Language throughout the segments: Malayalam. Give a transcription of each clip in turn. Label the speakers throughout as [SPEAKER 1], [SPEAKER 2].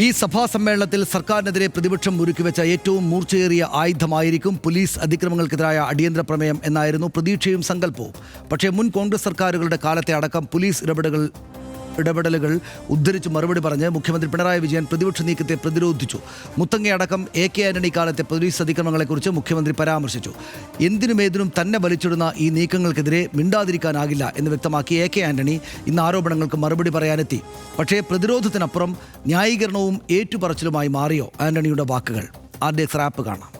[SPEAKER 1] ഈ സഭാ സമ്മേളനത്തിൽ സർക്കാരിനെതിരെ പ്രതിപക്ഷം ഒരുക്കിവെച്ച ഏറ്റവും മൂർച്ചയേറിയ ആയുധമായിരിക്കും പോലീസ് അതിക്രമങ്ങൾക്കെതിരായ അടിയന്തര പ്രമേയം എന്നായിരുന്നു പ്രതീക്ഷയും സങ്കല്പവും. പക്ഷേ മുൻ കോൺഗ്രസ് സർക്കാരുകളുടെ കാലത്തെ അടക്കം പോലീസ് ഇടപെടലുകൾ ഉദ്ധരിച്ച് മറുപടി പറഞ്ഞ് മുഖ്യമന്ത്രി പിണറായി വിജയൻ പ്രതിപക്ഷ നീക്കത്തെ പ്രതിരോധിച്ചു. മുത്തങ്ങയടക്കം AK ആന്റണി കാലത്തെ പോലീസ് അതിക്രമങ്ങളെക്കുറിച്ച് മുഖ്യമന്ത്രി പരാമർശിച്ചു. എന്തിനുമേതിനും തന്നെ വലിച്ചിടുന്ന ഈ നീക്കങ്ങൾക്കെതിരെ മിണ്ടാതിരിക്കാനാകില്ല എന്ന് വ്യക്തമാക്കി AK ആന്റണി ഇന്ന് ആരോപണങ്ങൾക്ക് മറുപടി പറയാനെത്തി. പക്ഷേ പ്രതിരോധത്തിനപ്പുറം ന്യായീകരണവും ഏറ്റുപറച്ചിലുമായി മാറിയോ ആന്റണിയുടെ വാക്കുകൾ? RDX റാപ്പ് കാണാം.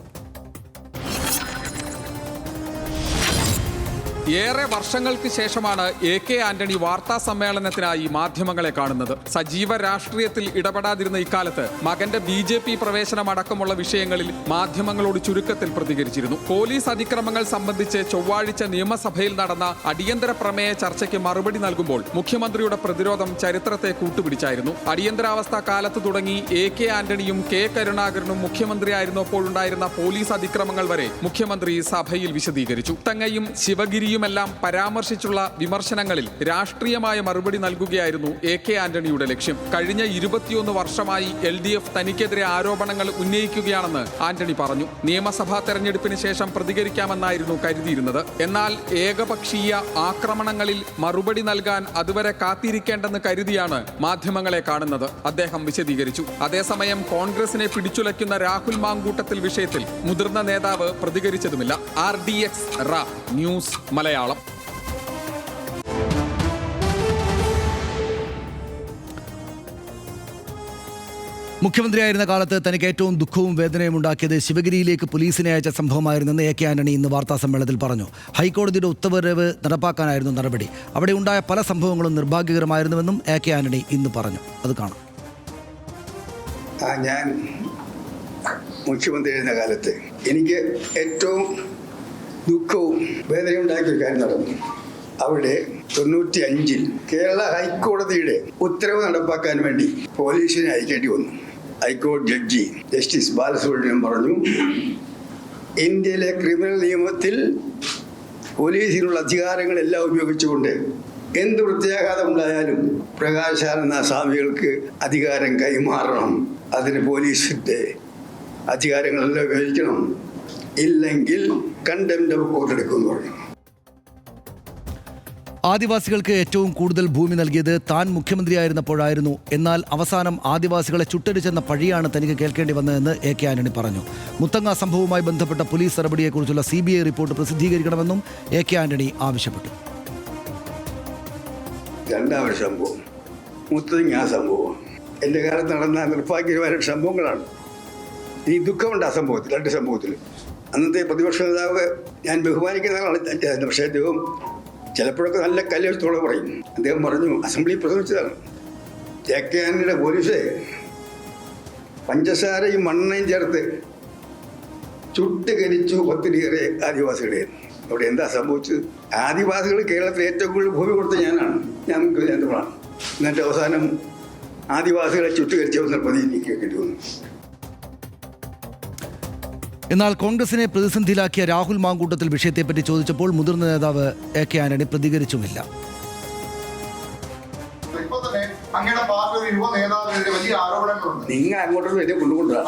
[SPEAKER 2] ഏറെ വർഷങ്ങൾക്ക് ശേഷമാണ് AK ആന്റണി വാർത്താ സമ്മേളനത്തിനായി മാധ്യമങ്ങളെ കാണുന്നത്. സജീവ രാഷ്ട്രീയത്തിൽ ഇടപെടാതിരുന്ന ഇക്കാലത്ത് മകന്റെ BJP പ്രവേശനം അടക്കമുള്ള വിഷയങ്ങളിൽ മാധ്യമങ്ങളോട് ചുരുക്കത്തിൽ പ്രതികരിച്ചിരുന്നു. പോലീസ് അതിക്രമങ്ങൾ സംബന്ധിച്ച് ചൊവ്വാഴ്ച നിയമസഭയിൽ നടന്ന അടിയന്തര പ്രമേയ ചർച്ചയ്ക്ക് മറുപടി നൽകുമ്പോൾ മുഖ്യമന്ത്രിയുടെ പ്രതിരോധം ചരിത്രത്തെ കൂട്ടുപിടിച്ചായിരുന്നു. അടിയന്തരാവസ്ഥ കാലത്ത് തുടങ്ങി AK ആന്റണിയും K കരുണാകരനും മുഖ്യമന്ത്രിയായിരുന്നപ്പോഴുണ്ടായിരുന്ന പോലീസ് അതിക്രമങ്ങൾ വരെ മുഖ്യമന്ത്രി സഭയിൽ വിശദീകരിച്ചു. തങ്ങയും ശിവഗിരി െല്ലാം പരാമർശിച്ചുള്ള വിമർശനങ്ങളിൽ രാഷ്ട്രീയമായ മറുപടി നൽകുകയായിരുന്നു AK ആന്റണിയുടെ ലക്ഷ്യം. കഴിഞ്ഞ 21 വർഷമായി LDF തനിക്കെതിരെ ആരോപണങ്ങൾ ഉന്നയിക്കുകയാണെന്ന് ആന്റണി പറഞ്ഞു. നിയമസഭാ തെരഞ്ഞെടുപ്പിന് ശേഷം പ്രതികരിക്കാമെന്നായിരുന്നു കരുതിയിരുന്നത്. എന്നാൽ ഏകപക്ഷീയ ആക്രമണങ്ങളിൽ മറുപടി നൽകാൻ അതുവരെ കാത്തിരിക്കേണ്ടെന്ന് കരുതിയാണ് മാധ്യമങ്ങളെ കാണുന്നത്, അദ്ദേഹം വിശദീകരിച്ചു. അതേസമയം കോൺഗ്രസിനെ പിടിച്ചുലയ്ക്കുന്ന രാഹുൽ മാങ്കൂട്ടത്തിൽ വിഷയത്തിൽ മുതിർന്ന നേതാവ് പ്രതികരിച്ചതുമില്ല. RDX wrap news Malayalam.
[SPEAKER 1] മുഖ്യമന്ത്രിയായിരുന്ന കാലത്ത് തനിക്ക് ഏറ്റവും ദുഃഖവും വേദനയും ഉണ്ടാക്കിയത് ശിവഗിരിയിലേക്ക് പോലീസിനെ അയച്ച സംഭവമായിരുന്നെന്ന് AK ആന്റണി ഇന്ന് വാർത്താ സമ്മേളനത്തിൽ പറഞ്ഞു. ഹൈക്കോടതിയുടെ ഉത്തരവ് നടപ്പാക്കാനായിരുന്നു നടപടി. അവിടെ ഉണ്ടായ പല സംഭവങ്ങളും നിർഭാഗ്യകരമായിരുന്നുവെന്നും AK ആന്റണി ഇന്ന് പറഞ്ഞു. അത് കാണാം.
[SPEAKER 3] ഞാൻ മുഖ്യമന്ത്രിയായിരുന്ന കാലത്ത് എനിക്ക് ഏറ്റവും ദുഃഖവും വേദനയും ഉണ്ടാക്കിയ കാര്യം നടന്നു. അവിടെ 95-ൽ കേരള ഹൈക്കോടതിയുടെ ഉത്തരവ് നടപ്പാക്കാൻ വേണ്ടി പോലീസിനെ അയക്കേണ്ടി വന്നു. ഹൈക്കോടതി ജഡ്ജി ജസ്റ്റിസ് ബാലസുബ്രഹ്മണ്യം പറഞ്ഞു, ഇന്ത്യയിലെ ക്രിമിനൽ നിയമത്തിൽ പോലീസിനുള്ള അധികാരങ്ങളെല്ലാം ഉപയോഗിച്ചുകൊണ്ട് എന്ത് പ്രത്യാഘാതം ഉണ്ടായാലും പ്രകാശാനന്ദ സ്വാമികൾക്ക് അധികാരം കൈമാറണം. അതിന് പോലീസിന്റെ അധികാരങ്ങളെല്ലാം ഉപയോഗിക്കണം, ഇല്ലെങ്കിൽ കണ്ടംപ്റ്റ് ഓഫ് കോർട്ട് എടുക്കുമെന്ന് പറഞ്ഞു.
[SPEAKER 1] ആദിവാസികൾക്ക് ഏറ്റവും കൂടുതൽ ഭൂമി നൽകിയത് താൻ മുഖ്യമന്ത്രിയായിരുന്നപ്പോഴായിരുന്നു. എന്നാൽ അവസാനം ആദിവാസികളെ ചുട്ടരിച്ചെന്ന പഴിയാണ് തനിക്ക് കേൾക്കേണ്ടി വന്നതെന്ന് AK ആന്റണി പറഞ്ഞു. മുത്തങ്ങ സംഭവവുമായി ബന്ധപ്പെട്ട പോലീസ് നടപടിയെക്കുറിച്ചുള്ള CBI റിപ്പോർട്ട് പ്രസിദ്ധീകരിക്കണമെന്നും AK ആന്റണി ആവശ്യപ്പെട്ടു.
[SPEAKER 3] രണ്ടാമത്തെ സംഭവം മുത്തങ്ങ സംഭവം എൻ്റെ കാലത്ത് നടന്ന നിർഭാഗ്യകരമായ സംഭവങ്ങളാണ്. ഈ ദുഃഖമുണ്ട് ആ സംഭവത്തിൽ, രണ്ട് സംഭവത്തിൽ. അന്നത്തെ പ്രതിപക്ഷ നേതാവ് ഞാൻ ബഹുമാനിക്കുന്ന ആളാണ്. പക്ഷേ അദ്ദേഹം ചിലപ്പോഴൊക്കെ നല്ല കല്ലെടുത്തോളം പറയും. അദ്ദേഹം പറഞ്ഞു, അസംബ്ലി പ്രസംഗിച്ചതാണ്, AK ആന്റണിയുടെ പോലീസ് പഞ്ചസാരയും മണ്ണെണ്ണയും ചേർത്ത് ചുട്ടുകരിച്ചു 10-ലേറെ ആദിവാസികളെ. അവിടെ എന്താ സംഭവിച്ചത്? ആദിവാസികൾ കേരളത്തിൽ ഏറ്റവും കൂടുതൽ ഭൂമി കൊടുത്ത ഞാനാണ്, ഞാൻ നേതാവാണ്. എന്നിട്ട് അവസാനം ആദിവാസികളെ ചുട്ടുകരിച്ച പ്രതിനിധിക്കേണ്ടി വന്നു.
[SPEAKER 1] എന്നാൽ കോൺഗ്രസിനെ പ്രതിസന്ധിയിലാക്കിയ രാഹുൽ മാങ്കൂട്ടത്തിൽ വിഷയത്തെപ്പറ്റി ചോദിച്ചപ്പോൾ മുതിർന്ന നേതാവ് AK ആന്റണി പ്രതികരിച്ചുമില്ല.
[SPEAKER 3] നിങ്ങൾ അങ്ങോട്ടും വലിയ കൊണ്ടുകൊണ്ടാണ്.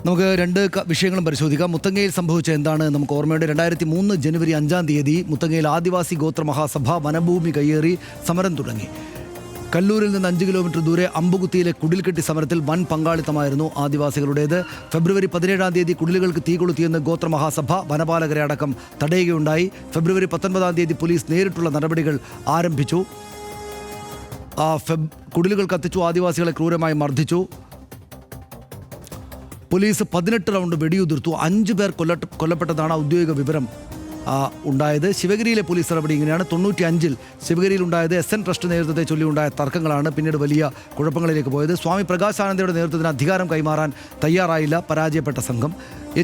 [SPEAKER 1] നമുക്ക് രണ്ട് വിഷയങ്ങളും പരിശോധിക്കാം. മുത്തങ്ങയിൽ സംഭവിച്ച എന്താണ് നമുക്ക് ഓർമ്മയുണ്ട്. 2003 ജനുവരി 5-ാം തീയതി മുത്തങ്ങയിൽ ആദിവാസി ഗോത്ര മഹാസഭ വനഭൂമി കയ്യേറി സമരം തുടങ്ങി. കല്ലൂരിൽ നിന്ന് 5 കിലോമീറ്റർ ദൂരെ അമ്പുകുത്തിയിലെ കുടിൽകെട്ടി സമരത്തിൽ വൻ പങ്കാളിത്തമായിരുന്നു ആദിവാസികളുടേത്. ഫെബ്രുവരി 17-ാം തീയതി കുടിലുകൾക്ക് തീ കൊളുത്തിയെന്ന് ഗോത്ര മഹാസഭ വനപാലകരെ അടക്കം തടയുകയുണ്ടായി. ഫെബ്രുവരി 19-ാം തീയതി പോലീസ് നേരിട്ടുള്ള നടപടികൾ ആരംഭിച്ചു. കുടിലുകൾ കത്തിച്ചു, ആദിവാസികളെ ക്രൂരമായി മർദ്ദിച്ചു. Police 18 round വെടിയുതിർത്തു. 5 പേർ കൊല്ലപ്പെട്ടതാണ് ഔദ്യോഗിക വിവരം ഉണ്ടായത്. ശിവഗിരിയിലെ പോലീസ് നടപടി ഇങ്ങനെയാണ്. 95-ൽ ശിവഗിരിയിൽ ഉണ്ടായത് SN ട്രസ്റ്റ് നേതൃത്വത്തെ ചൊല്ലിയുണ്ടായ തർക്കങ്ങളാണ് പിന്നീട് വലിയ കുഴപ്പങ്ങളിലേക്ക് പോയത്. സ്വാമി പ്രകാശാനന്ദയുടെ നേതൃത്വത്തിന് അധികാരം കൈമാറാൻ തയ്യാറായില്ല പരാജയപ്പെട്ട സംഘം.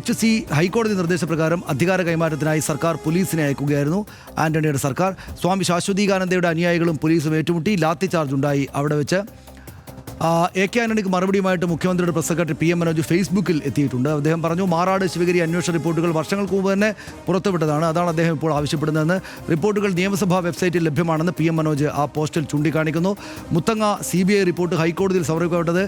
[SPEAKER 1] HC ഹൈക്കോടതി നിർദ്ദേശപ്രകാരം അധികാര കൈമാറ്റത്തിനായി സർക്കാർ പോലീസിനെ അയക്കുകയായിരുന്നു ആന്റണിയുടെ സർക്കാർ. സ്വാമി ശാശ്വതീകാനന്ദയുടെ അനുയായികളും പോലീസും ഏറ്റുമുട്ടി. ലാത്തി ചാർജ് ഉണ്ടായി അവിടെ വെച്ച്. എ കെ ആന്റണിക്ക് മറുപടിയുമായിട്ട് മുഖ്യമന്ത്രിയുടെ പ്രസ് സെക്രട്ടറി PM മനോജ് ഫേസ്ബുക്കിൽ എത്തിയിട്ടുണ്ട്. അദ്ദേഹം പറഞ്ഞു, മാറാട് ശിവഗിരി അന്വേഷണ റിപ്പോർട്ടുകൾ വർഷങ്ങൾക്ക് മുമ്പ് തന്നെ പുറത്തുവിട്ടതാണ്. അതാണ് അദ്ദേഹം ഇപ്പോൾ ആവശ്യപ്പെടുന്നതെന്ന്. റിപ്പോർട്ടുകൾ നിയമസഭാ വെബ്സൈറ്റിൽ ലഭ്യമാണെന്ന് PM മനോജ് ആ പോസ്റ്റിൽ ചൂണ്ടിക്കാണിക്കുന്നു. മുത്തങ്ങ CBI റിപ്പോർട്ട് ഹൈക്കോടതിയിൽ സമർപ്പിക്കപ്പെട്ടത്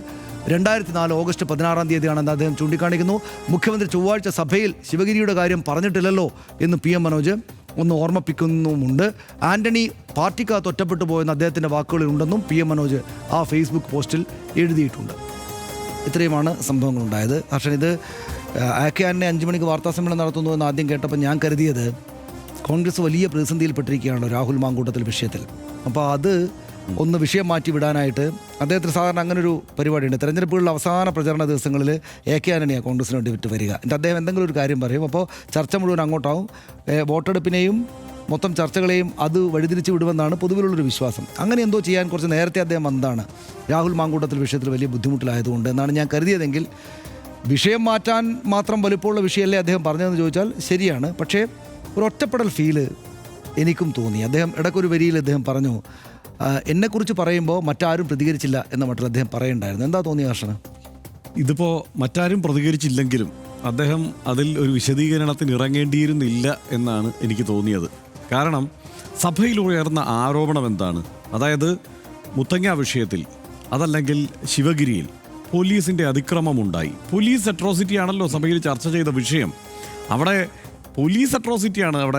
[SPEAKER 1] 2004 ഓഗസ്റ്റ് 16 തീയതിയാണെന്ന് അദ്ദേഹം ചൂണ്ടിക്കാണിക്കുന്നു. മുഖ്യമന്ത്രി ചൊവ്വാഴ്ച സഭയിൽ ശിവഗിരിയുടെ കാര്യം പറഞ്ഞിട്ടില്ലല്ലോ എന്ന് PM മനോജ് ഒന്ന് ഓർമ്മിപ്പിക്കുന്നുമുണ്ട്. ആന്റണി പാർട്ടിക്കകത്ത് ഒറ്റപ്പെട്ടു പോയെന്ന് അദ്ദേഹത്തിൻ്റെ വാക്കുകളിൽ ഉണ്ടെന്നും PM മനോജ് ആ ഫേസ്ബുക്ക് പോസ്റ്റിൽ എഴുതിയിട്ടുണ്ട്. ഇത്രയുമാണ് സംഭവങ്ങളുണ്ടായത്. പക്ഷേ ഇത് AK ആന്റണി 5 മണിക്ക് വാർത്താസമ്മേളനം നടത്തുന്നു എന്ന് ആദ്യം കേട്ടപ്പോൾ ഞാൻ കരുതിയത് കോൺഗ്രസ് വലിയ പ്രതിസന്ധിയിൽപ്പെട്ടിരിക്കുകയാണല്ലോ രാഹുൽ മാങ്കൂട്ടത്തിൽ വിഷയത്തിൽ. അപ്പോൾ അത് ഒന്ന് വിഷയം മാറ്റി വിടാനായിട്ട് അദ്ദേഹത്തിന് സാധാരണ അങ്ങനൊരു പരിപാടിയുണ്ട്. തെരഞ്ഞെടുപ്പുകളിലെ അവസാന പ്രചരണ ദിവസങ്ങളിൽ AK ആന്റണിയാണ് കോൺഗ്രസിന് വേണ്ടി വിട്ട് വരിക. എന്നിട്ട് അദ്ദേഹം എന്തെങ്കിലും ഒരു കാര്യം പറയും. അപ്പോൾ ചർച്ച മുഴുവൻ അങ്ങോട്ടാവും. വോട്ടെടുപ്പിനെയും മൊത്തം ചർച്ചകളെയും അത് വഴിതിരിച്ച് വിടുമെന്നാണ് പൊതുവിലുള്ളൊരു വിശ്വാസം. അങ്ങനെ എന്തോ ചെയ്യാൻ കുറച്ച് നേരത്തെ അദ്ദേഹം വന്നതാണ്. രാഹുൽ മാങ്കൂട്ടത്തിൽ വിഷയത്തിൽ വലിയ ബുദ്ധിമുട്ടിലായതുകൊണ്ട് എന്നാണ് ഞാൻ കരുതിയതെങ്കിൽ വിഷയം മാറ്റാൻ മാത്രം വലുപ്പമുള്ള വിഷയമല്ലേ അദ്ദേഹം പറഞ്ഞതെന്ന് ചോദിച്ചാൽ ശരിയാണ്. പക്ഷേ ഒരു ഒറ്റപ്പെടൽ ഫീല് എനിക്കും തോന്നി. അദ്ദേഹം ഇടയ്ക്കൊരു വരിയിൽ അദ്ദേഹം പറഞ്ഞു, എന്നെക്കുറിച്ച് പറയുമ്പോൾ മറ്റാരും പ്രതികരിച്ചില്ല എന്ന മട്ടിൽ അദ്ദേഹം പറയുണ്ടായിരുന്നു. എന്താ തോന്നിയ ഹർഷന്?
[SPEAKER 4] ഇതിപ്പോൾ മറ്റാരും പ്രതികരിച്ചില്ലെങ്കിലും അദ്ദേഹം അതിൽ ഒരു വിശദീകരണത്തിന് ഇറങ്ങേണ്ടിയിരുന്നില്ല എന്നാണ് എനിക്ക് തോന്നിയത്. കാരണം സഭയിൽ ഉയർന്ന ആരോപണം എന്താണ്? അതായത് മുത്തങ്ങ വിഷയത്തിൽ അതല്ലെങ്കിൽ ശിവഗിരിയിൽ പോലീസിൻ്റെ അതിക്രമമുണ്ടായി. പോലീസ് അട്രോസിറ്റി ആണല്ലോ സഭയിൽ ചർച്ച ചെയ്ത വിഷയം. അവിടെ പോലീസ് അട്രോസിറ്റിയാണ് അവിടെ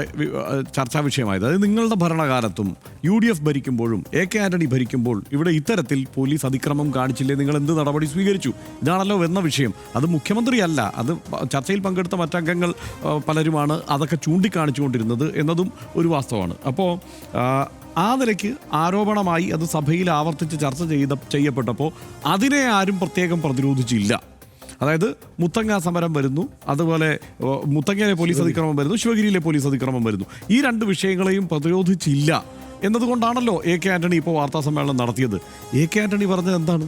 [SPEAKER 4] ചർച്ചാ വിഷയമായത്. അതായത് നിങ്ങളുടെ ഭരണകാലത്തും UDF ഭരിക്കുമ്പോഴും AK ആന്റണി ഭരിക്കുമ്പോൾ ഇവിടെ ഇത്തരത്തിൽ പോലീസ് അതിക്രമം കാണിച്ചില്ലേ, നിങ്ങൾ എന്ത് നടപടി സ്വീകരിച്ചു? ഇതാണല്ലോ എന്ന വിഷയം. അത് മുഖ്യമന്ത്രിയല്ല, അത് ചർച്ചയിൽ പങ്കെടുത്ത മറ്റംഗങ്ങൾ പലരുമാണ് അതൊക്കെ ചൂണ്ടിക്കാണിച്ചുകൊണ്ടിരുന്നത് എന്നതും ഒരു വാസ്തവമാണ്. അപ്പോൾ ആ നിലയ്ക്ക് ആരോപണമായി അത് സഭയിൽ ആവർത്തിച്ച് ചർച്ച ചെയ്യപ്പെട്ടപ്പോൾ അതിനെ ആരും പ്രത്യേകം പ്രതിരോധിച്ചില്ല. അതായത് മുത്തങ്ങ സമരം വരുന്നു, അതുപോലെ മുത്തങ്ങയിലെ പോലീസ് അതിക്രമം വരുന്നു, ശിവഗിരിയിലെ പോലീസ് അതിക്രമം വരുന്നു. ഈ രണ്ട് വിഷയങ്ങളെയും പ്രതിരോധിച്ചില്ല എന്നതുകൊണ്ടാണല്ലോ AK ആന്റണി ഇപ്പോൾ വാർത്താ സമ്മേളനം നടത്തിയത്. AK ആന്റണി പറഞ്ഞത് എന്താണ്?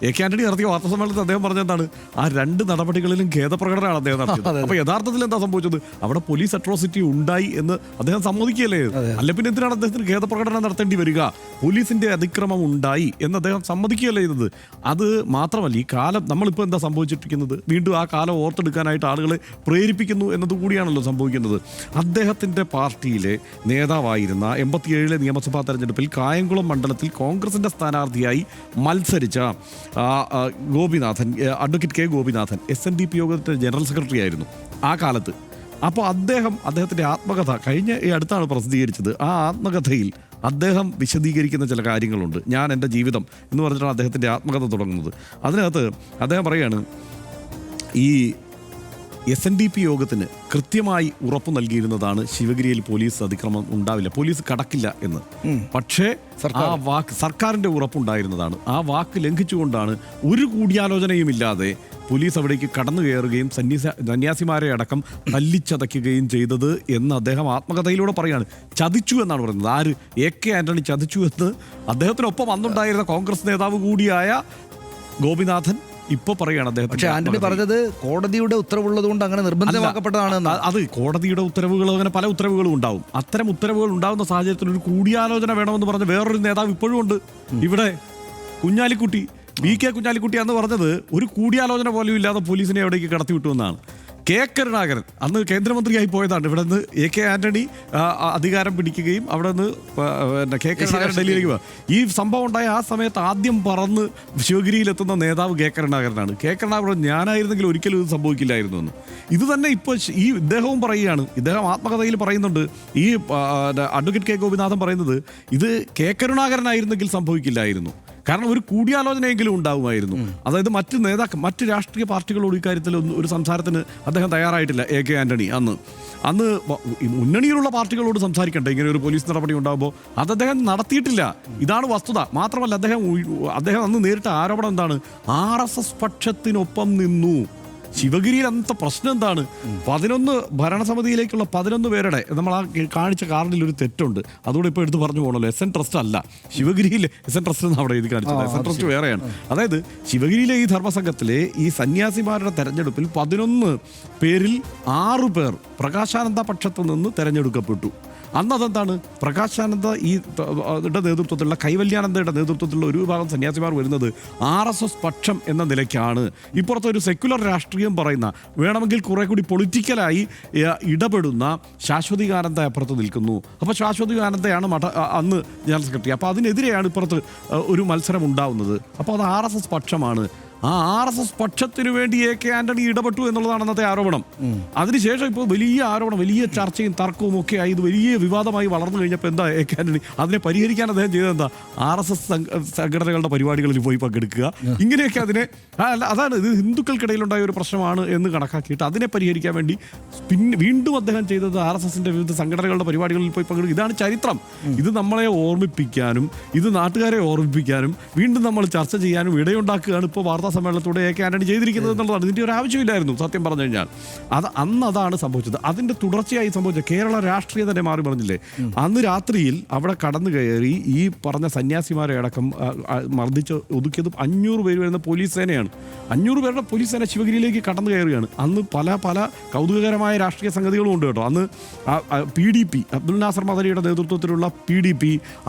[SPEAKER 4] AK ആന്റണി നടത്തിയ വാർത്താ സമ്മേളനത്തിൽ അദ്ദേഹം പറഞ്ഞെന്താണ്? ആ രണ്ട് നടപടികളിലും ഖേദപ്രകടനമാണ് അദ്ദേഹം നടത്തിയത്. അപ്പോൾ യഥാർത്ഥത്തിൽ എന്താ സംഭവിച്ചത്? അവിടെ പോലീസ് അട്രോസിറ്റി ഉണ്ടായി എന്ന് അദ്ദേഹം സമ്മതിക്കുകയല്ലേ? അല്ല പിന്നെ എന്തിനാണ് അദ്ദേഹത്തിന് ഖേദപ്രകടനം നടത്തേണ്ടി വരിക? പോലീസിന്റെ അതിക്രമം ഉണ്ടായി എന്ന് അദ്ദേഹം സമ്മതിക്കുകയല്ലേ ചെയ്തത്. അത് മാത്രമല്ല, ഈ കാലം നമ്മളിപ്പോൾ എന്താ സംഭവിച്ചിരിക്കുന്നത്? വീണ്ടും ആ കാലം ഓർത്തെടുക്കാനായിട്ട് ആളുകളെ പ്രേരിപ്പിക്കുന്നു എന്നതുകൂടിയാണല്ലോ സംഭവിക്കുന്നത്. അദ്ദേഹത്തിൻ്റെ പാർട്ടിയിലെ നേതാവായിരുന്ന 87 നിയമസഭാ തെരഞ്ഞെടുപ്പിൽ കായംകുളം മണ്ഡലത്തിൽ കോൺഗ്രസിൻ്റെ സ്ഥാനാർത്ഥിയായി മത്സരിച്ച Gopinathan, advocate K Gopinathan SNDP യോഗത്തിൻ്റെ ജനറൽ സെക്രട്ടറി ആയിരുന്നു ആ കാലത്ത്. അപ്പോൾ അദ്ദേഹത്തിൻ്റെ ആത്മകഥ ഈ അടുത്താണ് പ്രസിദ്ധീകരിച്ചത്. ആ ആത്മകഥയിൽ അദ്ദേഹം വിശദീകരിക്കുന്ന ചില കാര്യങ്ങളുണ്ട്. ഞാൻ എൻ്റെ ജീവിതം എന്ന് പറഞ്ഞിട്ടാണ് അദ്ദേഹത്തിൻ്റെ ആത്മകഥ തുടങ്ങുന്നത്. അതിനകത്ത് അദ്ദേഹം പറയാണ്, ഈ SNDP യോഗത്തിന് കൃത്യമായി ഉറപ്പ് നൽകിയിരുന്നതാണ് ശിവഗിരിയിൽ പോലീസ് അതിക്രമം ഉണ്ടാവില്ല, പോലീസ് കടക്കില്ല എന്ന്. പക്ഷേ ആ വാക്ക് സർക്കാരിൻ്റെ ഉറപ്പുണ്ടായിരുന്നതാണ്. ആ വാക്ക് ലംഘിച്ചുകൊണ്ടാണ് ഒരു കൂടിയാലോചനയുമില്ലാതെ പോലീസ് അവിടേക്ക് കടന്നു കയറുകയും സന്യാസിമാരെ അടക്കം തല്ലിച്ചതയ്ക്കുകയും ചെയ്തത് എന്ന് അദ്ദേഹം ആത്മകഥയിലൂടെ പറയാണ്. ചതിച്ചു എന്നാണ് പറയുന്നത്. ആര്? AK ആന്റണി ചതിച്ചു എന്ന് അദ്ദേഹത്തിനൊപ്പം അന്നുണ്ടായിരുന്ന കോൺഗ്രസ് നേതാവ് കൂടിയായ ഗോപിനാഥൻ ഇപ്പോൾ പറയുകയാണ്. അദ്ദേഹം
[SPEAKER 1] പക്ഷേ ആന്റണി പറഞ്ഞത് കോടതിയുടെ ഉത്തരവുള്ളത് കൊണ്ട് അങ്ങനെ നിർബന്ധമാക്കപ്പെട്ടതാണ്.
[SPEAKER 4] അത് കോടതിയുടെ ഉത്തരവുകൾ, അങ്ങനെ പല ഉത്തരവുകളും ഉണ്ടാവും. അത്തരം ഉത്തരവുകൾ ഉണ്ടാകുന്ന സാഹചര്യത്തിൽ ഒരു കൂടിയാലോചന വേണമെന്ന് പറഞ്ഞ വേറൊരു നേതാവ് ഇപ്പോഴും ഉണ്ട് ഇവിടെ. കുഞ്ഞാലിക്കുട്ടി, VK കുഞ്ഞാലിക്കുട്ടി എന്ന് പറഞ്ഞത് ഒരു കൂടിയാലോചന പോലും ഇല്ലാതെ പോലീസിനെ എവിടേക്ക് കടത്തിവിട്ടു എന്നാണ്. K കരുണാകരൻ അന്ന് കേന്ദ്രമന്ത്രിയായി പോയതാണ്. ഇവിടെ നിന്ന് AK ആന്റണി അധികാരം പിടിക്കുകയും അവിടെ നിന്ന് K കരുണാകരൻ ഡൽഹിയിലേക്ക് പോവുക. ഈ സംഭവം ഉണ്ടായ ആ സമയത്ത് ആദ്യം പറന്ന് ശിവഗിരിയിലെത്തുന്ന നേതാവ് K കരുണാകരനാണ്. K കരുണാകരൻ ഞാനായിരുന്നെങ്കിൽ ഒരിക്കലും ഇത് സംഭവിക്കില്ലായിരുന്നു എന്ന്. ഇത് തന്നെ ഇപ്പോൾ ഈ ഇദ്ദേഹവും പറയുകയാണ്. ഇദ്ദേഹം ആത്മകഥയിൽ പറയുന്നുണ്ട്, ഈ അഡ്വക്കേറ്റ് K ഗോപിനാഥൻ പറയുന്നത് ഇത് K കരുണാകരനായിരുന്നെങ്കിൽ സംഭവിക്കില്ലായിരുന്നു. കാരണം ഒരു കൂടിയാലോചനയെങ്കിലും ഉണ്ടാവുമായിരുന്നു. അതായത് മറ്റ് രാഷ്ട്രീയ പാർട്ടികളോട് ഇക്കാര്യത്തിൽ ഒരു സംസാരത്തിന് അദ്ദേഹം തയ്യാറായിട്ടില്ല AK ആന്റണി. അന്ന് മുന്നണിയിലുള്ള പാർട്ടികളോട് സംസാരിക്കണ്ടേ ഇങ്ങനെ ഒരു പോലീസ് നടപടി ഉണ്ടാകുമ്പോൾ? അത് അദ്ദേഹം നടത്തിയിട്ടില്ല. ഇതാണ് വസ്തുത. മാത്രമല്ല, അദ്ദേഹം അന്ന് നേരിട്ട ആരോപണം എന്താണ്? RSS പക്ഷത്തിനൊപ്പം നിന്നു. ശിവഗിരിയിൽ അന്നത്തെ പ്രശ്നം എന്താണ്? 11 ഭരണസമിതിയിലേക്കുള്ള 11 പേരുടെ നമ്മൾ ആ കാണിച്ച കാർഡിൽ ഒരു തെറ്റുണ്ട്. അതുകൊണ്ട് ഇപ്പോൾ എടുത്ത് പറഞ്ഞു പോകണല്ലോ. SN ട്രസ്റ്റ് അല്ല, ശിവഗിരിയിലെ SN ട്രസ്റ്റ് എന്ന് അവിടെ എഴുതി കാണിച്ചത്. SN ട്രസ്റ്റ് വേറെയാണ്. അതായത് ശിവഗിരിയിലെ ഈ ധർമ്മസംഘത്തിലെ ഈ സന്യാസിമാരുടെ തെരഞ്ഞെടുപ്പിൽ 11 പേരിൽ 6 പേർ പ്രകാശാനന്ദ പക്ഷത്തു നിന്ന് തെരഞ്ഞെടുക്കപ്പെട്ടു. അന്ന് അതെന്താണ് പ്രകാശാനന്ദ നേതൃത്വത്തിലുള്ള കൈവല്യാനന്ദയുടെ നേതൃത്വത്തിലുള്ള ഒരു വിഭാഗം സന്യാസിമാർ വരുന്നത് RSS പക്ഷം എന്ന നിലയ്ക്കാണ്. ഇപ്പുറത്തെ ഒരു സെക്യുലർ രാഷ്ട്രീയം പറയുന്ന, വേണമെങ്കിൽ കുറെ കൂടി പൊളിറ്റിക്കലായി ഇടപെടുന്ന ശാശ്വതികാനന്ദ അപ്പുറത്ത് നിൽക്കുന്നു. അപ്പോൾ ശാശ്വതികാനന്ദയാണ് അന്ന് ജനറൽ സെക്രട്ടറി. അപ്പോൾ അതിനെതിരെയാണ് ഇപ്പുറത്ത് ഒരു മത്സരം ഉണ്ടാവുന്നത്. അപ്പോൾ അത് RSS പക്ഷമാണ്. ആ RSS പക്ഷത്തിന് വേണ്ടി AK ആന്റണി ഇടപെട്ടു എന്നുള്ളതാണ് അന്നത്തെ ആരോപണം. അതിനുശേഷം ഇപ്പോൾ വലിയ ആരോപണം, വലിയ ചർച്ചയും തർക്കവും ഒക്കെ ആയി ഇത് വലിയ വിവാദമായി വളർന്നു കഴിഞ്ഞപ്പോൾ എന്താ AK ആന്റണി അതിനെ പരിഹരിക്കാൻ അദ്ദേഹം ചെയ്തതെന്താ? RSS സംഘടനകളുടെ പരിപാടികളിൽ പോയി പങ്കെടുക്കുക, ഇങ്ങനെയൊക്കെ അതിനെ അതാണ് ഇത് ഹിന്ദുക്കൾക്കിടയിലുണ്ടായ ഒരു പ്രശ്നമാണ് എന്ന് കണക്കാക്കിയിട്ട് അതിനെ പരിഹരിക്കാൻ വേണ്ടി വീണ്ടും അദ്ദേഹം ചെയ്തത് RSSന്റെ വിവിധ സംഘടനകളുടെ പരിപാടികളിൽ പോയി പങ്കെടുക്കുക. ഇതാണ് ചരിത്രം. ഇത് നമ്മളെ ഓർമ്മിപ്പിക്കാനും ഇത് നാട്ടുകാരെ ഓർമ്മിപ്പിക്കാനും വീണ്ടും നമ്മൾ ചർച്ച ചെയ്യാനും ഇടയുണ്ടാക്കുകയാണ് ഇപ്പോൾ വാർത്താ സമ്മേളനത്തോടെ AK ആന്റണി ചെയ്തിരിക്കുന്നത് എന്നുള്ളതാണ്. ഇതിൻ്റെ ഒരു ആവശ്യമില്ലായിരുന്നു സത്യം പറഞ്ഞു കഴിഞ്ഞാൽ. അന്ന് അതാണ് സംഭവിച്ചത്. അതിൻ്റെ തുടർച്ചയായി സംഭവിച്ച കേരള രാഷ്ട്രീയം തന്നെ മാറി പറഞ്ഞില്ലേ. അന്ന് രാത്രിയിൽ അവിടെ കടന്നു കയറി ഈ പറഞ്ഞ സന്യാസിമാരെ അടക്കം മർദ്ദിച്ച് ഒതുക്കിയത് 500 പേര് വരുന്ന പോലീസ് സേനയാണ്. 500 പേരുടെ പോലീസ് സേന ശിവഗിരിയിലേക്ക് കടന്നു കയറുകയാണ്. അന്ന് പല കൗതുകകരമായ രാഷ്ട്രീയ സംഗതികളും ഉണ്ട് കേട്ടോ. അന്ന് PDP അബ്ദുൽ നാസർ മദനിയുടെ നേതൃത്വത്തിലുള്ള PDP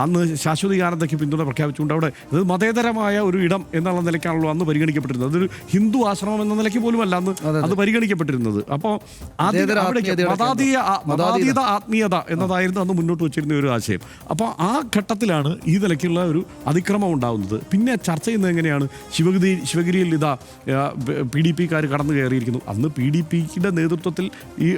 [SPEAKER 4] അന്ന് ശാശ്വതികാനന്ദയ്ക്ക് പിന്തുണ പ്രഖ്യാപിച്ചുകൊണ്ട് അവിടെ അത് മതേതരമായ ഒരു ഇടം എന്നുള്ള നിലയ്ക്കാണല്ലോ അന്ന് പരിഗണിക്കപ്പെട്ടിരുന്നത്. അതൊരു ഹിന്ദു ആശ്രമം എന്ന നിലയ്ക്ക് പോലുമല്ല അന്ന് അത് പരിഗണിക്കപ്പെട്ടിരുന്നത്. അപ്പോൾ മതാതീത ആത്മീയത എന്നതായിരുന്നു അന്ന് മുന്നോട്ട് വെച്ചിരുന്ന ഒരു ആശയം. അപ്പോൾ ആ ഘട്ടത്തിലാണ് ഈ നിലയ്ക്കുള്ള ഒരു അതിക്രമം ഉണ്ടാകുന്നത്. പിന്നെ ചർച്ച ചെയ്യുന്നത് എങ്ങനെയാണ്? ശിവഗിരിയിൽ ഇതാ PDPക്കാർ കടന്നു കയറിയിരിക്കുന്നു. അന്ന് PDPയുടെ നേതൃത്വത്തിൽ ഈ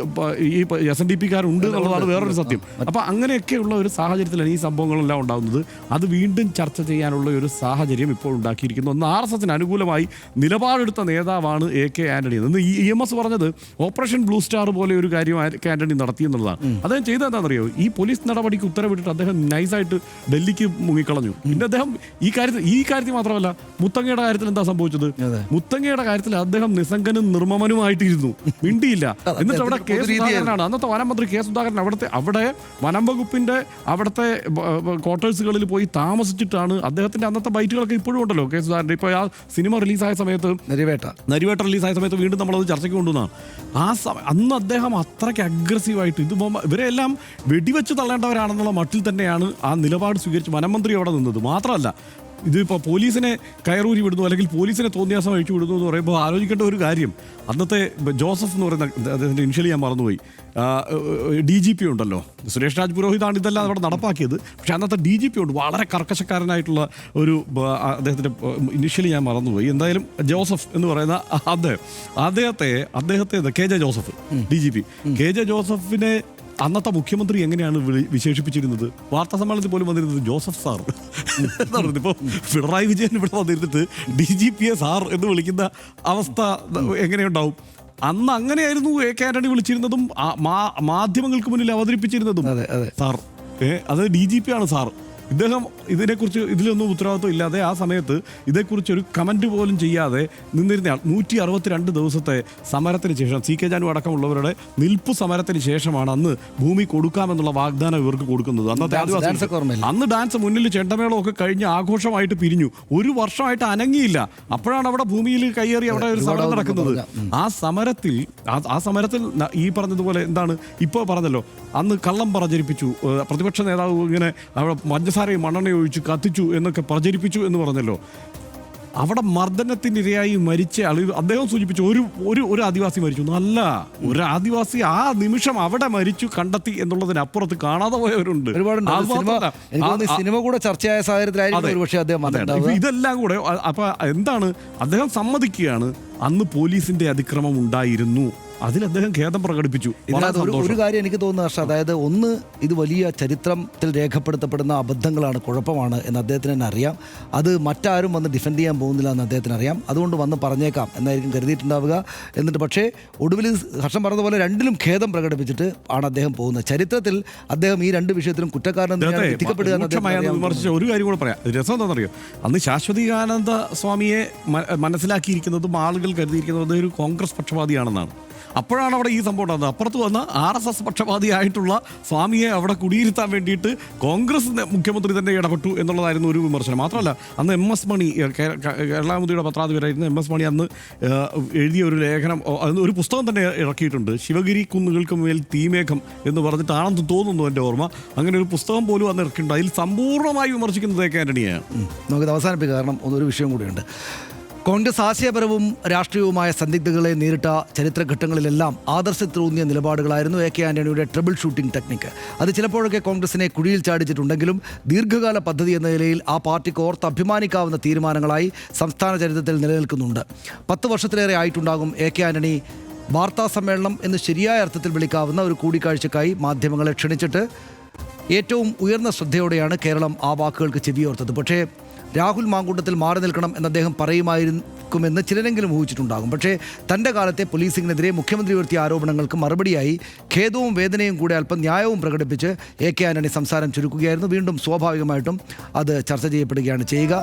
[SPEAKER 4] SNDPക്കാരുണ്ട് എന്നുള്ളതാണ് വേറൊരു സത്യം. അപ്പോൾ അങ്ങനെയൊക്കെയുള്ള ഒരു സാഹചര്യത്തിലാണ് ഈ സംഭവങ്ങളെല്ലാം ഉണ്ടാകുന്നത്. അത് വീണ്ടും ചർച്ച ചെയ്യാനുള്ള ഒരു സാഹചര്യം ഇപ്പോൾ ഉണ്ടാക്കിയിരിക്കുന്നു. ഒന്ന് RSSന് അനുകൂലമായി നിലപാടെടുത്ത നേതാവാണ് AK ആന്റണി. എന്ന് EMS പറഞ്ഞത് ഓപ്പറേഷൻ ബ്ലൂ സ്റ്റാർ പോലെ ഒരു കാര്യം AK ആന്റണി നടത്തി എന്നുള്ളതാണ്. അദ്ദേഹം ചെയ്തത് എന്താണെന്നറിയോ? ഈ പോലീസ് നടപടിക്ക് ഉത്തരവിട്ടിട്ട് അദ്ദേഹം നൈസായിട്ട് ഡൽഹിക്ക് മുങ്ങിക്കളഞ്ഞു. പിന്നെ അദ്ദേഹം ഈ കാര്യത്തിൽ മാത്രമല്ല, മുത്തങ്ങയുടെ കാര്യത്തിൽ എന്താ സംഭവിച്ചത്? മുത്തങ്ങയുടെ കാര്യത്തിൽ അദ്ദേഹം നിസ്സംഗനും നിർമ്മമനുമായിട്ടിരുന്നു, മിണ്ടിയില്ല. എന്നിട്ട് അവിടെ K സുധാകരനാണ്, അന്നത്തെ വനം മന്ത്രി K സുധാകരൻ അവിടെ വനം വകുപ്പിന്റെ അവിടുത്തെ ക്വാർട്ടേഴ്സുകളിൽ പോയി താമസിച്ചിട്ടാണ് അദ്ദേഹത്തിന്റെ അന്നത്തെ ബൈറ്റുകളൊക്കെ ഇപ്പോഴും ഉണ്ടല്ലോ K സുധാകരൻ. ഇപ്പോൾ ആ സിനിമ റിലീസായ സമയത്ത് നരിവേട്ട റിലീസായ സമയത്ത് വീണ്ടും നമ്മളത് ചർച്ചയ്ക്ക് കൊണ്ടുവന്നതാണ്. അന്ന് അദ്ദേഹം അത്രയ്ക്ക് അഗ്രസീവായിട്ട് ഇവരെല്ലാം വെടിവെച്ച് തള്ളേണ്ടവരാണെന്നുള്ള മട്ടിൽ തന്നെയാണ് ആ നിലപാട് സ്വീകരിച്ച് വനമന്ത്രി അവിടെ നിന്നത്. മാത്രമല്ല, ഇതിപ്പോൾ പോലീസിനെ കയറൂരി വിടുന്നു അല്ലെങ്കിൽ പോലീസിനെ തോന്നിയാസം അഴിച്ചു വിടുന്നു എന്ന് പറയുമ്പോൾ ആലോചിക്കേണ്ട ഒരു കാര്യം, അന്നത്തെ ജോസഫ് എന്ന് പറയുന്ന അദ്ദേഹത്തിൻ്റെ ഇനിഷ്യലി ഞാൻ മറന്നുപോയി, DGP ഉണ്ടല്ലോ, സുരേഷ് രാജ് പുരോഹിതാണ് ഇതെല്ലാം അവിടെ നടപ്പാക്കിയത്. പക്ഷേ അന്നത്തെ DGP ഉണ്ട്, വളരെ കർക്കശക്കാരനായിട്ടുള്ള ഒരു അദ്ദേഹത്തിൻ്റെ ഇനിഷ്യലി ഞാൻ മറന്നുപോയി. എന്തായാലും ജോസഫ് എന്ന് പറയുന്ന അദ്ദേഹത്തെ KJ ജോസഫ് DGP KJ ജോസഫിനെ അന്നത്തെ മുഖ്യമന്ത്രി എങ്ങനെയാണ് വിശേഷിപ്പിച്ചിരുന്നത്? വാർത്താ സമ്മേളനത്തിൽ പോലും വന്നിരുന്നത് ജോസഫ് സാർ എന്ന് പറഞ്ഞത്. ഇപ്പോൾ പിണറായി വിജയൻ ഇവിടെ വന്നിരുന്നിട്ട് DGPയെ സാർ എന്ന് വിളിക്കുന്ന അവസ്ഥ എങ്ങനെയുണ്ടാവും? അന്ന് അങ്ങനെയായിരുന്നു AK ആന്റണി വിളിച്ചിരുന്നതും മാധ്യമങ്ങൾക്ക് മുന്നിൽ അവതരിപ്പിച്ചിരുന്നതും. സാർ അത് DGP ആണ് സാർ. ഇദ്ദേഹം ഇതിലൊന്നും ഉത്തരവാദിത്വം ഇല്ലാതെ ആ സമയത്ത് ഇതേക്കുറിച്ചൊരു കമൻറ്റ് പോലും ചെയ്യാതെ നിന്നിരുന്നയാൾ 162 ദിവസത്തെ സമരത്തിന് ശേഷം CK ജാനു അടക്കമുള്ളവരുടെ നിൽപ്പ് സമരത്തിന് ശേഷമാണ് അന്ന് ഭൂമി കൊടുക്കാമെന്നുള്ള വാഗ്ദാനം ഇവർക്ക് കൊടുക്കുന്നത്. അന്നത്തെ അന്ന് ഡാൻസ് മുന്നിൽ ചെണ്ടമേളമൊക്കെ കഴിഞ്ഞ് ആഘോഷമായിട്ട് പിരിഞ്ഞു. ഒരു വർഷമായിട്ട് അനങ്ങിയില്ല. അപ്പോഴാണ് അവിടെ ഭൂമിയിൽ കയ്യേറി അവിടെ ഒരു സമരം നടക്കുന്നത്. ആ സമരത്തിൽ ഈ പറഞ്ഞതുപോലെ എന്താണ് ഇപ്പോൾ പറഞ്ഞല്ലോ, അന്ന് കള്ളം പ്രചരിപ്പിച്ചു, പ്രതിപക്ഷ നേതാവ് ഇങ്ങനെ അവിടെ മദ്യസാരയും മണ്ണെണ്ണ ഒഴിച്ചു കത്തിച്ചു എന്നൊക്കെ പ്രചരിപ്പിച്ചു എന്ന് പറഞ്ഞല്ലോ. അവിടെ മർദ്ദനത്തിനിരയായി മരിച്ച അദ്ദേഹം സൂചിപ്പിച്ചു ഒരു ആദിവാസി മരിച്ചു. നല്ല ഒരു ആദിവാസി ആ നിമിഷം അവിടെ മരിച്ചു കണ്ടെത്തി എന്നുള്ളതിനപ്പുറത്ത് കാണാതെ പോയവരുണ്ട്.
[SPEAKER 1] സിനിമ കൂടെ ചർച്ചയായ സാഹചര്യത്തിലായിരുന്നു
[SPEAKER 4] ഇതെല്ലാം കൂടെ. അപ്പൊ എന്താണ്, അദ്ദേഹം സമ്മതിക്കുകയാണ് അന്ന് പോലീസിന്റെ അതിക്രമം ഉണ്ടായിരുന്നു, അതിൽ അദ്ദേഹം ഖേദം പ്രകടിപ്പിച്ചു.
[SPEAKER 1] ഒരു കാര്യം എനിക്ക് തോന്നുന്നു ഹർഷ, അതായത് ഒന്ന്, ഇത് വലിയ ചരിത്രത്തിൽ രേഖപ്പെടുത്തപ്പെടുന്ന അബദ്ധങ്ങളാണ്, കുഴപ്പമാണ് എന്ന് അദ്ദേഹത്തിന് തന്നെ അറിയാം. അത് മറ്റാരും വന്ന് ഡിഫെൻഡ് ചെയ്യാൻ പോകുന്നില്ല എന്ന് അദ്ദേഹത്തിന് അറിയാം. അതുകൊണ്ട് വന്ന് പറഞ്ഞേക്കാം എന്നായിരിക്കും കരുതിയിട്ടുണ്ടാവുക. എന്നിട്ട് പക്ഷേ ഒടുവിൽ ഹർഷം പറഞ്ഞതുപോലെ രണ്ടിലും ഖേദം പ്രകടിപ്പിച്ചിട്ട് ആണ് അദ്ദേഹം പോകുന്നത്. ചരിത്രത്തിൽ അദ്ദേഹം ഈ രണ്ട് വിഷയത്തിലും കുറ്റക്കാരനെന്ന്
[SPEAKER 4] വിമർശിച്ച ഒരു കാര്യം കൂടെ പറയാം. രസം എന്താണെന്നറിയോ, അന്ന് ശാശ്വതികാനന്ദ സ്വാമിയെ മനസ്സിലാക്കിയിരിക്കുന്നതും ആളുകൾ കരുതിയിരിക്കുന്നതും ഒരു കോൺഗ്രസ് പക്ഷപാതിയാണെന്നാണ്. അപ്പോഴാണ് അവിടെ ഈ സംഭവം ഉണ്ടാകുന്നത്. അപ്പുറത്ത് വന്ന RSS പക്ഷപാതിയായിട്ടുള്ള സ്വാമിയെ അവിടെ കുടിയിരുത്താൻ വേണ്ടിയിട്ട് കോൺഗ്രസ് മുഖ്യമന്ത്രി തന്നെ ഇടപെട്ടു എന്നുള്ളതായിരുന്നു ഒരു വിമർശനം. മാത്രമല്ല അന്ന് MS മണി, കേരളാമുദിയുടെ പത്രാധിപരായിരുന്ന MS മണി അന്ന് എഴുതിയ ഒരു ലേഖനം, ഒരു പുസ്തകം തന്നെ ഇറക്കിയിട്ടുണ്ട്. ശിവഗിരി കുന്നുകൾക്ക് മേൽ തീമേഘം എന്ന് പറഞ്ഞിട്ടാണെന്ന് തോന്നുന്നു എൻ്റെ ഓർമ്മ. അങ്ങനെ ഒരു പുസ്തകം പോലും അന്ന് ഇറക്കിയിട്ടുണ്ട്. അതിൽ സമ്പൂർണ്ണമായി വിമർശിക്കുന്നത് AK ആന്റണിയാണ്.
[SPEAKER 1] നമുക്കത് അവസാനിപ്പിക്കുക, കാരണം ഒരു വിഷയം കൂടിയുണ്ട്. കോൺഗ്രസ് ആശയപരവും രാഷ്ട്രീയവുമായ സന്ദിഗ്ധതകളെ നേരിട്ട ചരിത്രഘട്ടങ്ങളിലെല്ലാം ആദർശത്തിലൂന്നിയ നിലപാടുകളായിരുന്നു AK ആന്റണിയുടെ ട്രബിൾ ഷൂട്ടിംഗ് ടെക്നിക്ക്. അത് ചിലപ്പോഴൊക്കെ കോൺഗ്രസിനെ കുഴിയിൽ ചാടിച്ചിട്ടുണ്ടെങ്കിലും ദീർഘകാല പദ്ധതി എന്ന നിലയിൽ ആ പാർട്ടിക്ക് ഓർത്ത് അഭിമാനിക്കാവുന്ന തീരുമാനങ്ങളായി സംസ്ഥാന ചരിത്രത്തിൽ നിലനിൽക്കുന്നുണ്ട്. 10 വർഷത്തിലേറെ ആയിട്ടുണ്ടാകും AK ആന്റണി വാർത്താ സമ്മേളനം എന്ന് ശരിയായ അർത്ഥത്തിൽ വിളിക്കാവുന്ന ഒരു കൂടിക്കാഴ്ചക്കായി മാധ്യമങ്ങളെ ക്ഷണിച്ചിട്ട് ഏറ്റവും ഉയർന്ന ശ്രദ്ധയോടെയാണ് കേരളം ആ വാക്കുകൾക്ക് ചെവിയോർത്തത്. പക്ഷേ രാഹുൽ മാങ്കൂട്ടത്തിൽ മാറി നിൽക്കണം എന്ന് അദ്ദേഹം പറയുമായിരിക്കുമെന്ന് ചിലരെങ്കിലും ഊഹിച്ചിട്ടുണ്ടാകും. പക്ഷേ തൻ്റെ കാലത്തെ പോലീസിങ്ങിനെതിരെ മുഖ്യമന്ത്രി ഉയർത്തിയ ആരോപണങ്ങൾക്ക് മറുപടിയായി ഖേദവും വേദനയും കൂടെ അല്പം ന്യായവും പ്രകടിപ്പിച്ച് AK ആന്റണി സംസാരം ചുരുക്കുകയായിരുന്നു. വീണ്ടും സ്വാഭാവികമായിട്ടും അത് ചർച്ച ചെയ്യപ്പെടുകയാണ് ചെയ്യുക.